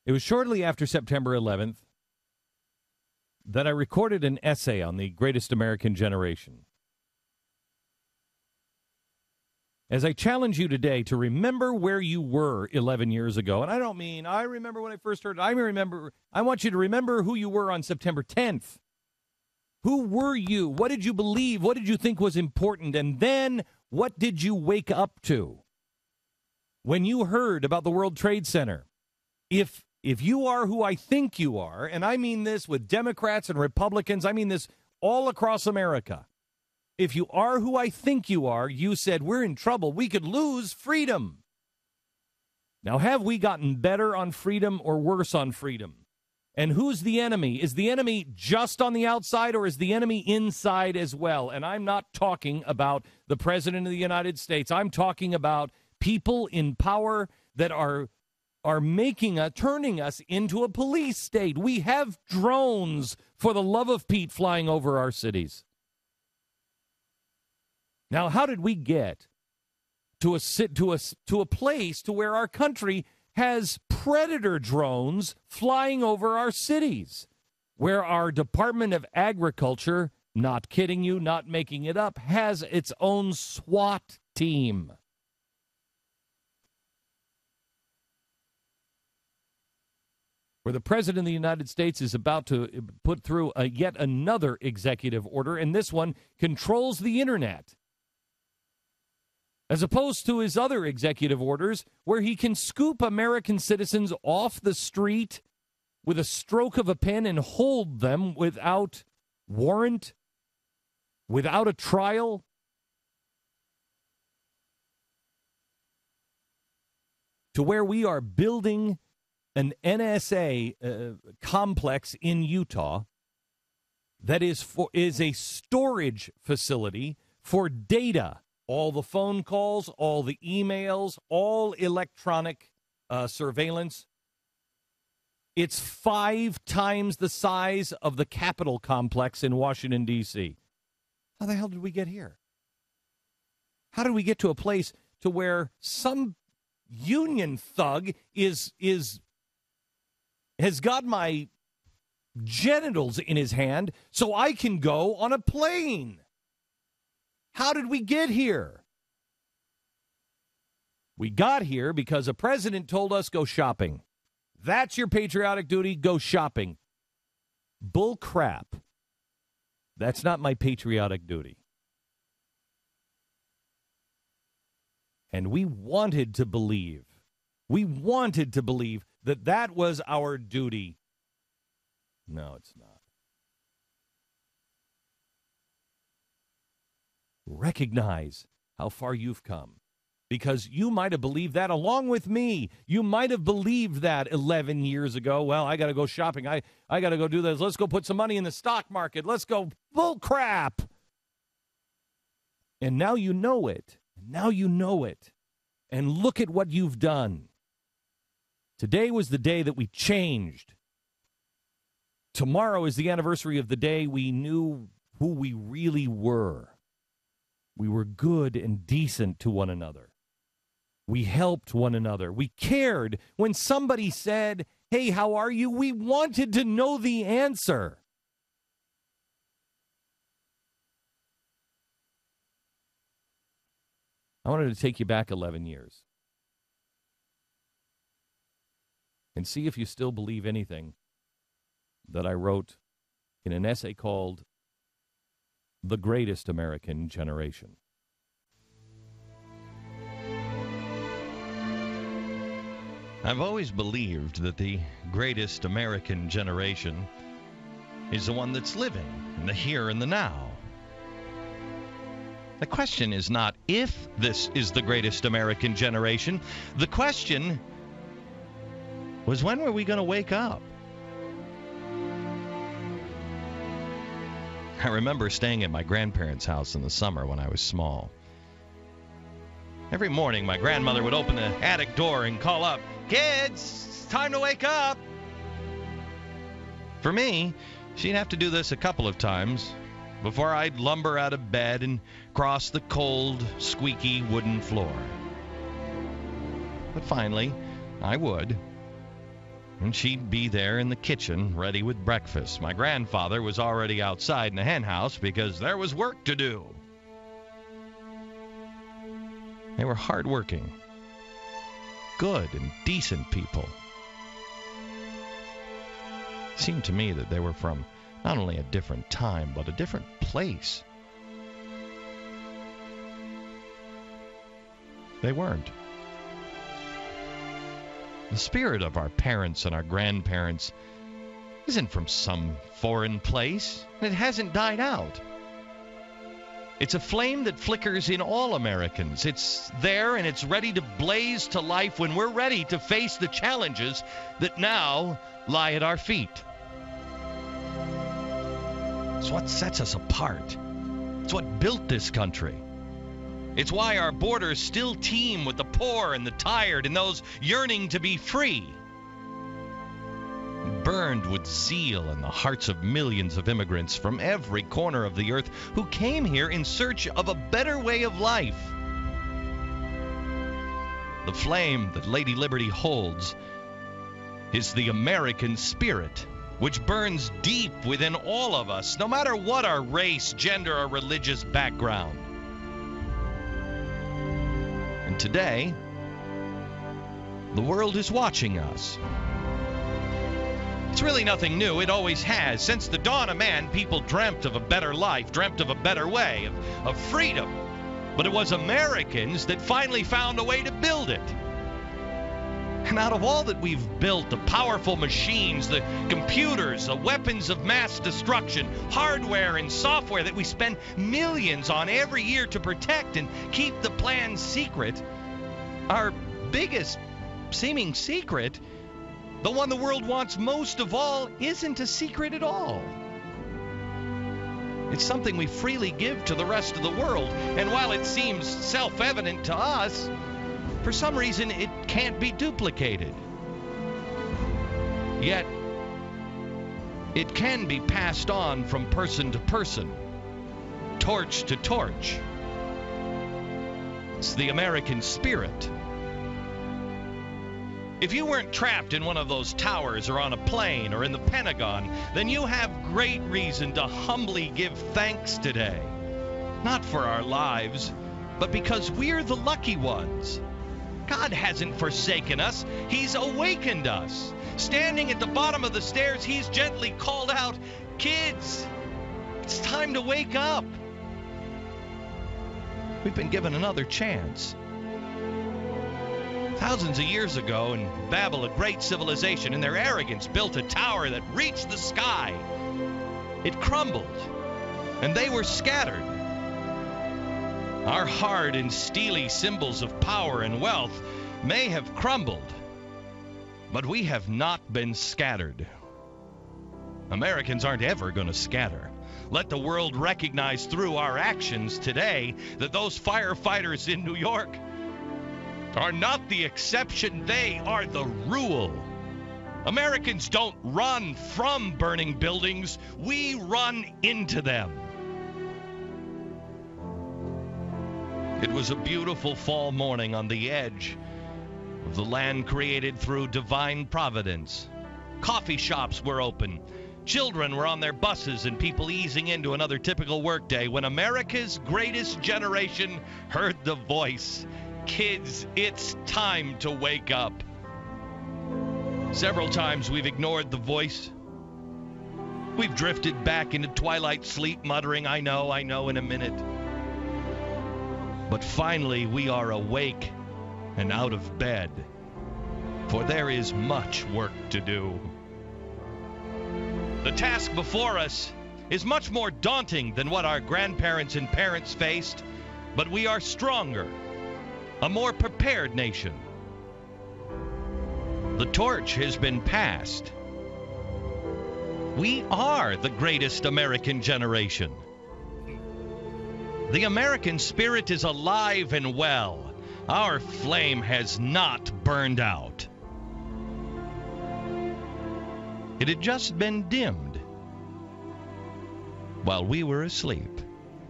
It was shortly after September 11th that I recorded an essay on the greatest American generation. As I challenge you today to remember where you were 11 years ago, and I don't mean I remember when I first heard it, I want you to remember who you were on September 10th. Who were you? What did you believe? What did you think was important? And then what did you wake up to when you heard about the World Trade Center? If you are who I think you are, and I mean this with Democrats and Republicans, I mean this all across America. If you are who I think you are, you said, we're in trouble. We could lose freedom. Now, have we gotten better on freedom or worse on freedom? And who's the enemy? Is the enemy just on the outside, or is the enemy inside as well? And I'm not talking about the President of the United States. I'm talking about people in power that are turning us into a police state. We have drones, for the love of Pete, flying over our cities. Now, how did we get to a place to where our country has predator drones flying over our cities, where our Department of Agriculture, not kidding you, not making it up, has its own SWAT team? Where the President of the United States is about to put through yet another executive order, and this one controls the internet, as opposed to his other executive orders where he can scoop American citizens off the street with a stroke of a pen and hold them without warrant, without a trial. To where we are building an NSA complex in Utah that is a storage facility for data. All the phone calls, all the emails, all electronic surveillance. It's 5 times the size of the Capitol complex in Washington, D.C. How the hell did we get here? How did we get to a place to where some union thug has got my genitals in his hand so I can go on a plane? How did we get here? We got here because a president told us go shopping. That's your patriotic duty, go shopping. Bull crap. That's not my patriotic duty. And we wanted to believe that that was our duty. No, it's not. Recognize how far you've come, because you might have believed that along with me. You might have believed that 11 years ago. Well, I got to go shopping. I got to go do this. Let's go put some money in the stock market. Let's go. Bull crap. And now you know it. Now you know it. And look at what you've done. Today was the day that we changed. Tomorrow is the anniversary of the day we knew who we really were. We were good and decent to one another. We helped one another. We cared. When somebody said, hey, how are you? We wanted to know the answer. I wanted to take you back 11 years and see if you still believe anything that I wrote in an essay called The Greatest American Generation. I've always believed that the greatest American generation is the one that's living in the here and the now. The question is not if this is the greatest American generation. The question was, when were we going to wake up? I remember staying at my grandparents' house in the summer when I was small. Every morning, my grandmother would open the attic door and call up, "Kids, it's time to wake up." For me, she'd have to do this a couple of times before I'd lumber out of bed and cross the cold, squeaky wooden floor. But finally, I would. and she'd be there in the kitchen ready with breakfast. My grandfather was already outside in the hen house because there was work to do. They were hardworking, good and decent people. It seemed to me that they were from not only a different time, but a different place. They weren't. The spirit of our parents and our grandparents isn't from some foreign place. It hasn't died out. It's a flame that flickers in all Americans. It's there and it's ready to blaze to life when we're ready to face the challenges that now lie at our feet. It's what sets us apart. It's what built this country. It's why our borders still teem with the poor and the tired and those yearning to be free. Burned with zeal in the hearts of millions of immigrants from every corner of the earth who came here in search of a better way of life. The flame that Lady Liberty holds is the American spirit, which burns deep within all of us, no matter what our race, gender, or religious background. And today, the world is watching us. It's really nothing new. It always has. Since the dawn of man, people dreamt of a better life, dreamt of a better way, of freedom. But it was Americans that finally found a way to build it. And out of all that we've built, the powerful machines, the computers, the weapons of mass destruction, hardware and software that we spend millions on every year to protect and keep the plan secret, our biggest seeming secret, the one the world wants most of all, isn't a secret at all. It's something we freely give to the rest of the world. And while it seems self-evident to us, for some reason, it can't be duplicated. Yet, it can be passed on from person to person, torch to torch. It's the American spirit. If you weren't trapped in one of those towers or on a plane or in the Pentagon, then you have great reason to humbly give thanks today. Not for our lives, but because we're the lucky ones. God hasn't forsaken us. He's awakened us. Standing at the bottom of the stairs, he's gently called out, "Kids, it's time to wake up." We've been given another chance. Thousands of years ago in Babel, a great civilization, in their arrogance, built a tower that reached the sky. It crumbled, and they were scattered. Our hard and steely symbols of power and wealth may have crumbled, but we have not been scattered. Americans aren't ever going to scatter. Let the world recognize through our actions today that those firefighters in New York are not the exception, they are the rule. Americans don't run from burning buildings, we run into them. It was a beautiful fall morning on the edge of the land created through divine providence. Coffee shops were open. Children were on their buses and people easing into another typical workday when America's greatest generation heard the voice. Kids, it's time to wake up. Several times we've ignored the voice. We've drifted back into twilight sleep muttering, I know, in a minute. But finally we are awake and out of bed, for there is much work to do. The task before us is much more daunting than what our grandparents and parents faced, but we are stronger, a more prepared nation. The torch has been passed. We are the greatest American generation. The American spirit is alive and well. Our flame has not burned out. It had just been dimmed while we were asleep.